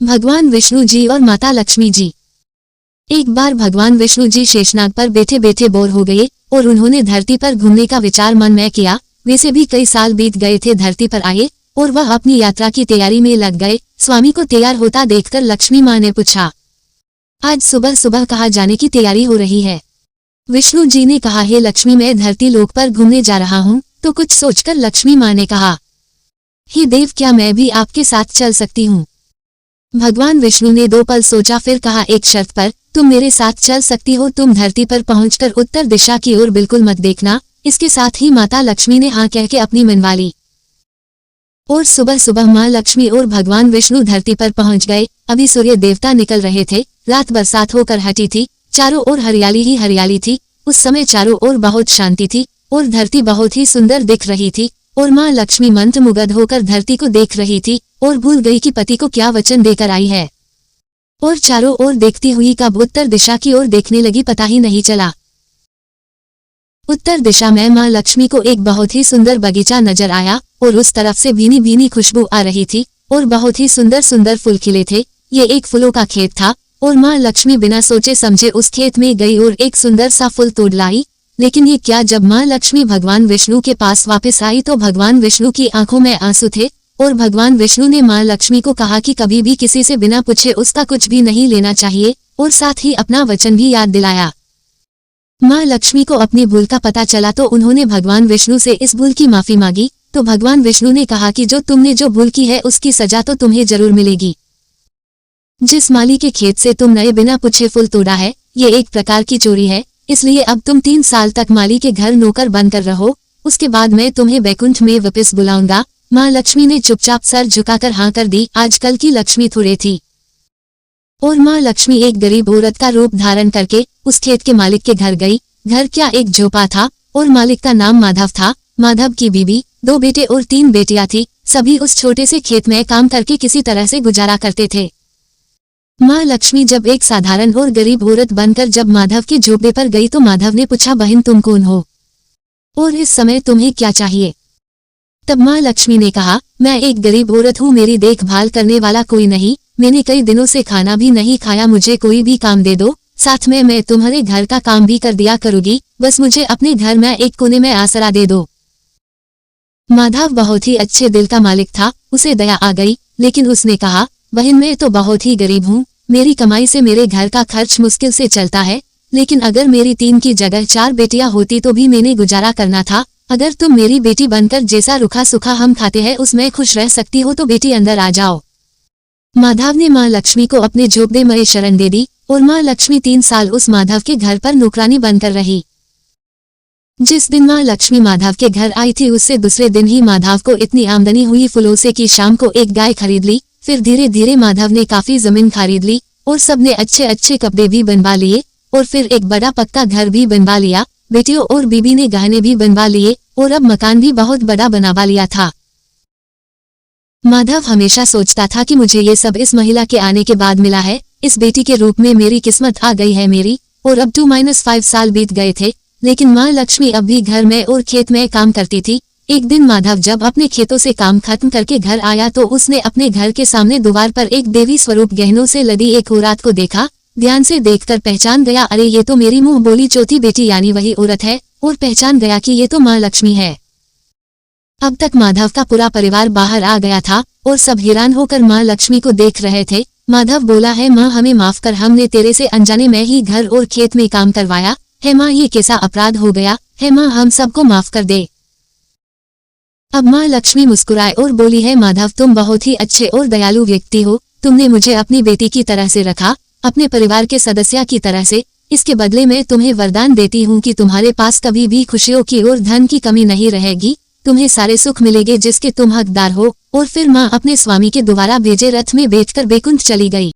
भगवान विष्णु जी और माता लक्ष्मी जी। एक बार भगवान विष्णु जी शेषनाग पर बैठे बैठे बोर हो गए और उन्होंने धरती पर घूमने का विचार मन में किया। वैसे भी कई साल बीत गए थे, धरती पर आए और वह अपनी यात्रा की तैयारी में लग गए। स्वामी को तैयार होता देखकर लक्ष्मी माँ ने पूछा, आज सुबह सुबह कहाँ जाने की तैयारी हो रही है? विष्णु जी ने कहा, हे लक्ष्मी, मैं धरती लोक पर घूमने जा रहा हूँ। तो कुछ सोचकर लक्ष्मी माँ ने कहा, हे देव, क्या मैं भी आपके साथ चल सकती हूँ? भगवान विष्णु ने 2 पल सोचा, फिर कहा, एक शर्त पर। तुम मेरे साथ चल सकती हो। तुम धरती पर पहुंचकर उत्तर दिशा की ओर बिल्कुल मत देखना। इसके साथ ही माता लक्ष्मी ने हाँ कह के अपनी मनवा ली। और सुबह सुबह माँ लक्ष्मी और भगवान विष्णु धरती पर पहुंच गए। अभी सूर्य देवता निकल रहे थे। रात बरसात होकर हटी थी। चारों ओर हरियाली ही हरियाली थी। उस समय चारों ओर बहुत शांति थी और धरती बहुत ही सुंदर दिख रही थी। और माँ लक्ष्मी मंत्रमुग्ध होकर धरती को देख रही थी और भूल गई कि पति को क्या वचन देकर आई है। और चारों ओर देखती हुई कब उत्तर दिशा की ओर देखने लगी, पता ही नहीं चला। उत्तर दिशा में माँ लक्ष्मी को एक बहुत ही सुंदर बगीचा नजर आया और उस तरफ से भीनी भीनी खुशबू आ रही थी और बहुत ही सुंदर सुंदर फूल खिले थे। ये एक फूलों का खेत था और माँ लक्ष्मी बिना सोचे समझे उस खेत में गई और एक सुंदर सा फूल तोड़ लाई। लेकिन ये क्या, जब माँ लक्ष्मी भगवान विष्णु के पास वापस आई तो भगवान विष्णु की आंखों में आंसू थे और भगवान विष्णु ने माँ लक्ष्मी को कहा कि कभी भी किसी से बिना पूछे उसका कुछ भी नहीं लेना चाहिए और साथ ही अपना वचन भी याद दिलाया। माँ लक्ष्मी को अपनी भूल का पता चला तो उन्होंने भगवान विष्णु से इस भूल की माफी मांगी। तो भगवान विष्णु ने कहा कि जो तुमने जो भूल की है उसकी सजा तो तुम्हें जरूर मिलेगी। जिस माली के खेत से तुमने बिना पूछे फूल तोड़ा है, ये एक प्रकार की चोरी है। इसलिए अब तुम 3 साल तक माली के घर नौकर बनकर रहो। उसके बाद मैं तुम्हें वैकुंठ में वापस बुलाऊंगा। माँ लक्ष्मी ने चुपचाप सर झुकाकर हाँ कर दी। आजकल की लक्ष्मी थोड़े थी और माँ लक्ष्मी एक गरीब औरत का रूप धारण करके उस खेत के मालिक के घर गई। घर क्या, एक झोपड़ा था और मालिक का नाम माधव था। माधव की बीवी, 2 बेटे और 3 बेटियां थी। सभी उस छोटे से खेत में काम करके किसी तरह से गुजारा करते थे। माँ लक्ष्मी जब एक साधारण और गरीब औरत बनकर जब माधव के झोपड़े पर गई तो माधव ने पूछा, बहन तुम कौन हो और इस समय तुम्हें क्या चाहिए? तब माँ लक्ष्मी ने कहा, मैं एक गरीब औरत हूँ, मेरी देखभाल करने वाला कोई नहीं। मैंने कई दिनों से खाना भी नहीं खाया, मुझे कोई भी काम दे दो, साथ में मैं तुम्हारे घर का काम भी कर दिया करूंगी। बस मुझे अपने घर में एक कोने में आसरा दे दो। माधव बहुत ही अच्छे दिल का मालिक था। उसे दया आ गई, लेकिन उसने कहा, बहन मैं तो बहुत ही गरीब हूँ। मेरी कमाई से मेरे घर का खर्च मुश्किल से चलता है। लेकिन अगर मेरी 3 की जगह 4 बेटियां होती तो भी मैंने गुजारा करना था। अगर तुम मेरी बेटी बनकर जैसा रूखा सूखा हम खाते हैं उसमें खुश रह सकती हो तो बेटी अंदर आ जाओ। माधव ने माँ लक्ष्मी को अपने झोपड़े में शरण दे दी और माँ लक्ष्मी 3 साल उस माधव के घर पर नौकरानी बनकर रही। जिस दिन माँ लक्ष्मी माधव के घर आई थी उससे दूसरे दिन ही माधव को इतनी आमदनी हुई फूलों से कि शाम को एक गाय खरीद ली। फिर धीरे धीरे माधव ने काफी जमीन खरीद ली और सबने अच्छे अच्छे कपड़े भी बनवा लिए और फिर एक बड़ा पक्का घर भी बनवा लिया। बेटियों और बीबी ने गहने भी बनवा लिए और अब मकान भी बहुत बड़ा बनवा लिया था। माधव हमेशा सोचता था कि मुझे ये सब इस महिला के आने के बाद मिला है। इस बेटी के रूप में मेरी किस्मत आ गई है मेरी। और अब 2-5 साल बीत गए थे, लेकिन माँ लक्ष्मी अब भी घर में और खेत में काम करती थी। एक दिन माधव जब अपने खेतों से काम खत्म करके घर आया तो उसने अपने घर के सामने द्वार पर एक देवी स्वरूप गहनों से लदी एक औरत को देखा। ध्यान से देखकर पहचान गया, अरे ये तो मेरी मुंह बोली चौथी बेटी यानी वही औरत है। और पहचान गया कि ये तो माँ लक्ष्मी है। अब तक माधव का पूरा परिवार बाहर आ गया था और सब हैरान होकर माँ लक्ष्मी को देख रहे थे। माधव बोला, है माँ हमें माफ कर, हमने तेरे से अनजाने में ही घर और खेत में काम करवाया है माँ, ये कैसा अपराध हो गया है माँ, हम सबको माफ कर दे। अब माँ लक्ष्मी मुस्कुराए और बोली, है माधव तुम बहुत ही अच्छे और दयालु व्यक्ति हो। तुमने मुझे अपनी बेटी की तरह से रखा, अपने परिवार के सदस्य की तरह से। इसके बदले में तुम्हें वरदान देती हूँ कि तुम्हारे पास कभी भी खुशियों की और धन की कमी नहीं रहेगी। तुम्हें सारे सुख मिलेंगे जिसके तुम हकदार हो। और फिर माँ अपने स्वामी के द्वारा भेजे रथ में बैठकर बैकुंठ चली गई।